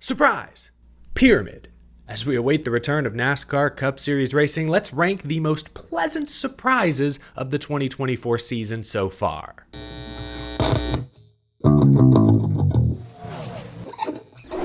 surprise, pyramid. As we await the return of NASCAR Cup Series racing, let's rank the most pleasant surprises of the 2024 season so far.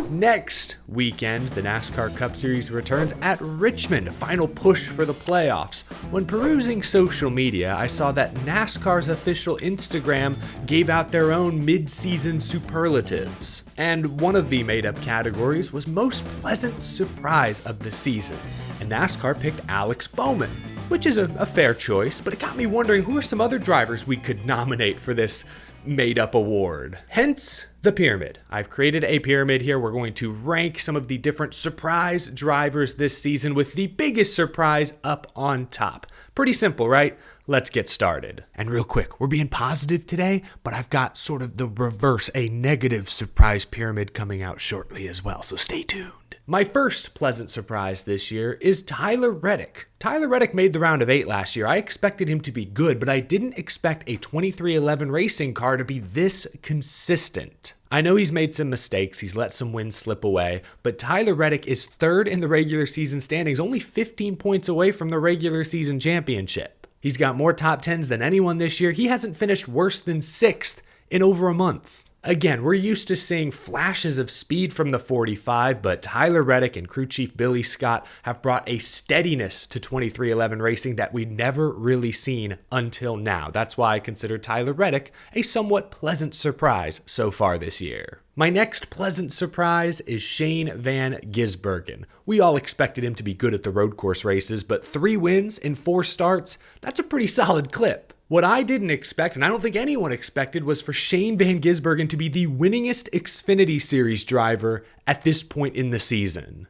Next weekend, the NASCAR Cup Series returns at Richmond, a final push for the playoffs. When perusing social media, I saw that NASCAR's official Instagram gave out their own mid-season superlatives. And one of the made-up categories was most pleasant surprise of the season. And NASCAR picked Alex Bowman, which is a fair choice, but it got me wondering who are some other drivers we could nominate for this made-up award. Hence, the pyramid. I've created a pyramid here. We're going to rank some of the different surprise drivers this season with the biggest surprise up on top. Pretty simple, right? Let's get started. And real quick, we're being positive today, but I've got sort of the reverse, a negative surprise pyramid coming out shortly as well, so stay tuned. My first pleasant surprise this year is Tyler Reddick. Tyler Reddick made the round of 8 last year. I expected him to be good, but I didn't expect a 2311 racing car to be this consistent. I know he's made some mistakes, he's let some wins slip away, but Tyler Reddick is third in the regular season standings, only 15 points away from the regular season championship. He's got more top 10s than anyone this year. He hasn't finished worse than 6th in over a month. Again, we're used to seeing flashes of speed from the 45, but Tyler Reddick and crew chief Billy Scott have brought a steadiness to 2311 racing that we'd never really seen until now. That's why I consider Tyler Reddick a somewhat pleasant surprise so far this year. My next pleasant surprise is Shane Van Gisbergen. We all expected him to be good at the road course races, but 3 wins in 4 starts, that's a pretty solid clip. What I didn't expect, and I don't think anyone expected, was for Shane Van Gisbergen to be the winningest Xfinity Series driver at this point in the season.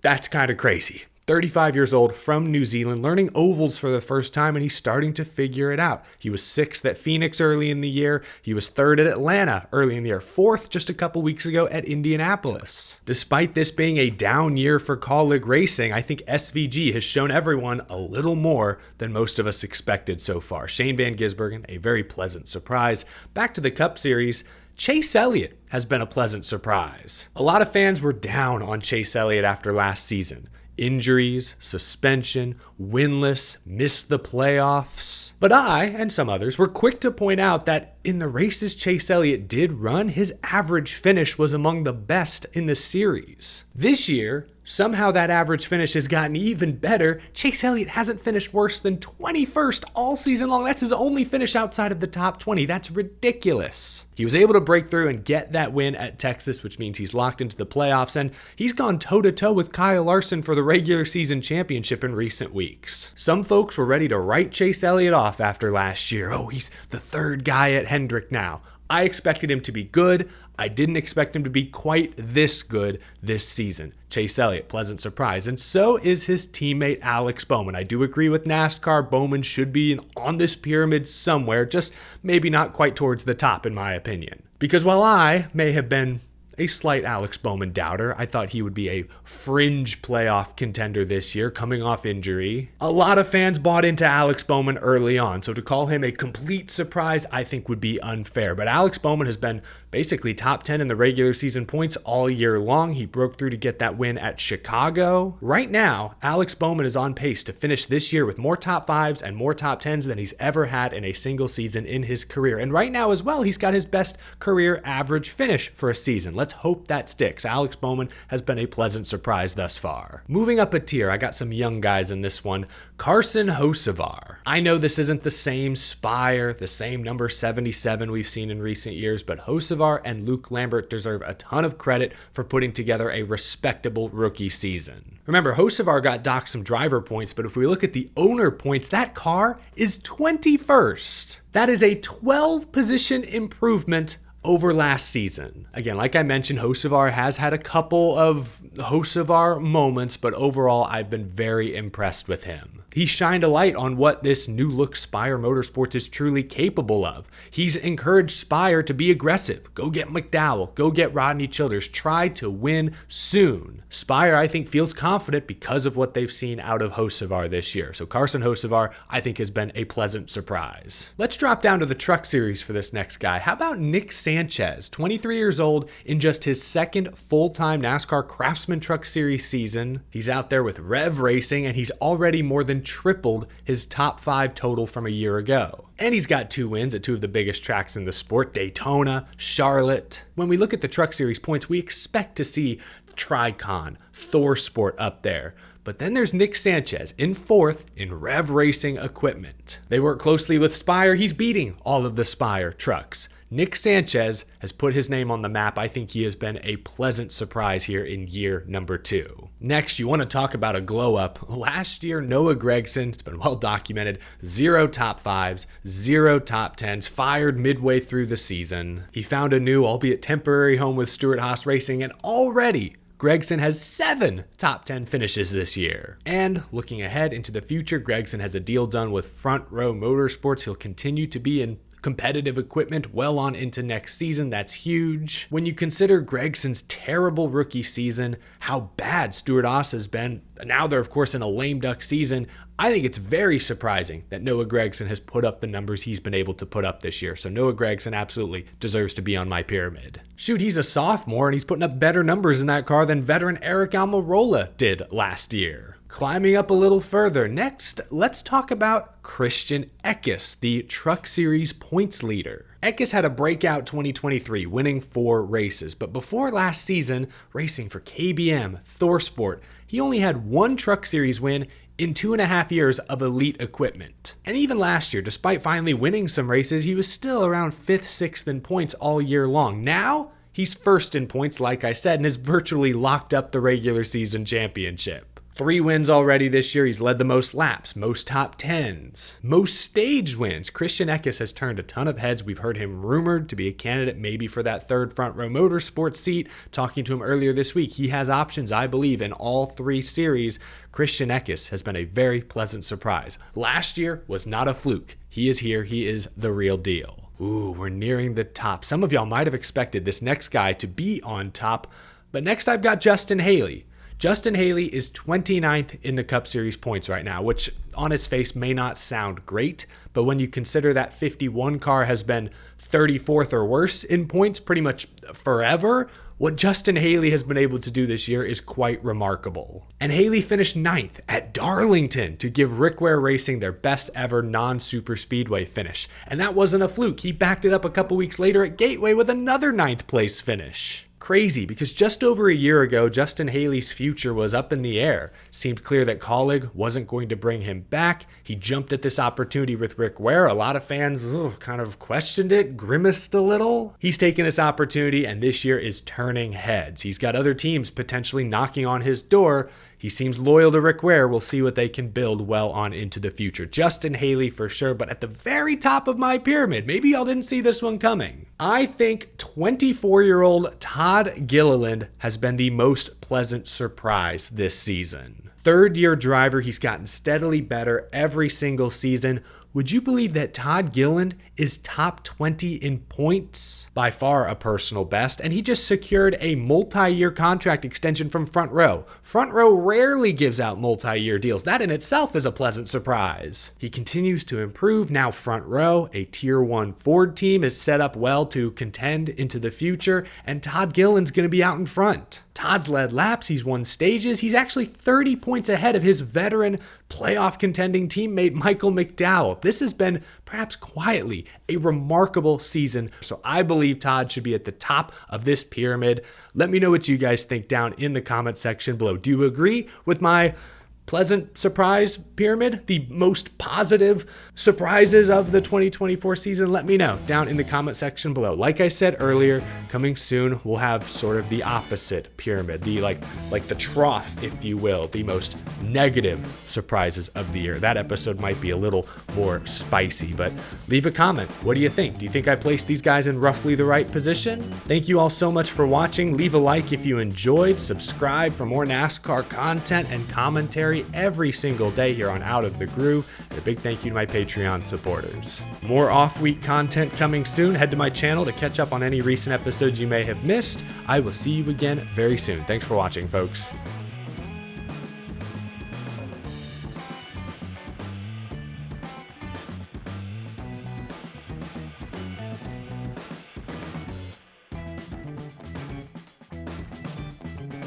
That's kind of crazy. 35 years old, from New Zealand, learning ovals for the first time, and he's starting to figure it out. He was 6th at Phoenix early in the year. He was 3rd at Atlanta early in the year. 4th just a couple weeks ago at Indianapolis. Despite this being a down year for colleague racing, I think SVG has shown everyone a little more than most of us expected so far. Shane Van Gisbergen, a very pleasant surprise. Back to the Cup Series. Chase Elliott has been a pleasant surprise. A lot of fans were down on Chase Elliott after last season. Injuries, suspension, winless, missed the playoffs. But I, and some others, were quick to point out that in the races Chase Elliott did run, his average finish was among the best in the series. This year, somehow that average finish has gotten even better. Chase Elliott hasn't finished worse than 21st all season long. That's his only finish outside of the top 20. That's ridiculous. He was able to break through and get that win at Texas, which means he's locked into the playoffs, and he's gone toe-to-toe with Kyle Larson for the regular season championship in recent weeks. Some folks were ready to write Chase Elliott off after last year. Oh, he's the 3rd guy at Hendrick now. I expected him to be good. I didn't expect him to be quite this good this season. Chase Elliott, pleasant surprise. And so is his teammate Alex Bowman. I do agree with NASCAR. Bowman should be on this pyramid somewhere, just maybe not quite towards the top in my opinion. Because while I may have been a slight Alex Bowman doubter, I thought he would be a fringe playoff contender this year, coming off injury. A lot of fans bought into Alex Bowman early on, so to call him a complete surprise, I think would be unfair. But Alex Bowman has been basically top 10 in the regular season points all year long. He broke through to get that win at Chicago. Right now, Alex Bowman is on pace to finish this year with more top 5s and more top 10s than he's ever had in a single season in his career. And right now as well, he's got his best career average finish for a season. Let's hope that sticks. Alex Bowman has been a pleasant surprise thus far. Moving up a tier, I got some young guys in this one. Carson Hocevar. I know this isn't the same Spire, the same number 77 we've seen in recent years, but Hocevar and Luke Lambert deserve a ton of credit for putting together a respectable rookie season. Remember, Hocevar got docked some driver points, but if we look at the owner points, that car is 21st. That is a 12 position improvement over last season. Again, like I mentioned, Hocevar has had a couple of Hocevar moments, but overall, I've been very impressed with him. He shined a light on what this new look Spire Motorsports is truly capable of. He's encouraged Spire to be aggressive. Go get McDowell. Go get Rodney Childers. Try to win soon. Spire, I think, feels confident because of what they've seen out of Hocevar this year. So Carson Hocevar, I think, has been a pleasant surprise. Let's drop down to the Truck Series for this next guy. How about Nick Sanchez, 23 years old, in just his second full-time NASCAR Craftsman Truck Series season. He's out there with Rev Racing, and he's already more than tripled his top 5 total from a year ago. And he's got 2 wins at 2 of the biggest tracks in the sport, Daytona, Charlotte. When we look at the Truck Series points, we expect to see Tricon, Thor Sport up there. But then there's Nick Sanchez in 4th in Rev Racing equipment. They work closely with Spire. He's beating all of the Spire trucks. Nick Sanchez has put his name on the map. I think he has been a pleasant surprise here in year number 2. Next, you want to talk about a glow up. Last year, Noah Gragson, it's been well documented, 0 top 5s, 0 top 10s, fired midway through the season. He found a new, albeit temporary, home with Stewart-Haas Racing, and already Gragson has 7 top 10 finishes this year. And looking ahead into the future, Gragson has a deal done with Front Row Motorsports. He'll continue to be in competitive equipment well on into next season. That's huge. When you consider Gragson's terrible rookie season, how bad Stewart-Haas has been, now they're of course in a lame duck season, I think it's very surprising that Noah Gragson has put up the numbers he's been able to put up this year. So Noah Gragson absolutely deserves to be on my pyramid. Shoot, he's a sophomore and he's putting up better numbers in that car than veteran Eric Almirola did last year. Climbing up a little further, next, let's talk about Christian Eckes, the Truck Series points leader. Eckes had a breakout 2023, winning 4 races, but before last season, racing for KBM, Thor Sport, he only had 1 Truck Series win in 2.5 years of elite equipment. And even last year, despite finally winning some races, he was still around 5th, 6th in points all year long. Now, he's 1st in points, like I said, and has virtually locked up the regular season championship. 3 wins already this year. He's led the most laps, most top 10s, most stage wins. Christian Eckes has turned a ton of heads. We've heard him rumored to be a candidate maybe for that 3rd Front Row Motorsports seat. Talking to him earlier this week, he has options, I believe, in all 3 series. Christian Eckes has been a very pleasant surprise. Last year was not a fluke. He is here. He is the real deal. Ooh, we're nearing the top. Some of y'all might have expected this next guy to be on top, but next I've got Justin Haley. Justin Haley is 29th in the Cup Series points right now, which on its face may not sound great, but when you consider that 51 car has been 34th or worse in points pretty much forever, what Justin Haley has been able to do this year is quite remarkable. And Haley finished 9th at Darlington to give Rick Ware Racing their best ever non-super speedway finish. And that wasn't a fluke. He backed it up a couple weeks later at Gateway with another 9th place finish. Crazy, because just over a year ago, Justin Haley's future was up in the air. Seemed clear that Colleague wasn't going to bring him back. He jumped at this opportunity with Rick Ware. A lot of fans kind of questioned it, grimaced a little. He's taken this opportunity, and this year is turning heads. He's got other teams potentially knocking on his door. He seems loyal to Rick Ware. We'll see what they can build well on into the future. Justin Haley for sure, but at the very top of my pyramid, maybe y'all didn't see this one coming. I think 24-year-old Todd Gilliland has been the most pleasant surprise this season. 3rd-year driver, he's gotten steadily better every single season. Would you believe that Todd Gilliland is top 20 in points? By far a personal best, and he just secured a multi-year contract extension from Front Row. Front Row rarely gives out multi-year deals. That in itself is a pleasant surprise. He continues to improve. Now Front Row, a Tier 1 Ford team, is set up well to contend into the future, and Todd Gilliland's going to be out in front. Todd's led laps, he's won stages, he's actually 30 points ahead of his veteran playoff contending teammate Michael McDowell. This has been perhaps quietly a remarkable season, so I believe Todd should be at the top of this pyramid. Let me know what you guys think down in the comment section below. Do you agree with my pleasant surprise pyramid, the most positive surprises of the 2024 season? Let me know down in the comment section below. Like I said earlier, coming soon, we'll have sort of the opposite pyramid, the like the trough, if you will, the most negative surprises of the year. That episode might be a little more spicy, but leave a comment. What do you think? Do you think I placed these guys in roughly the right position? Thank you all so much for watching. Leave a like if you enjoyed, subscribe for more NASCAR content and commentary commentary every single day here on Out of the Groove. And a big thank you to my Patreon supporters. More off-week content coming soon. Head to my channel to catch up on any recent episodes you may have missed. I will see you again very soon. Thanks for watching, folks.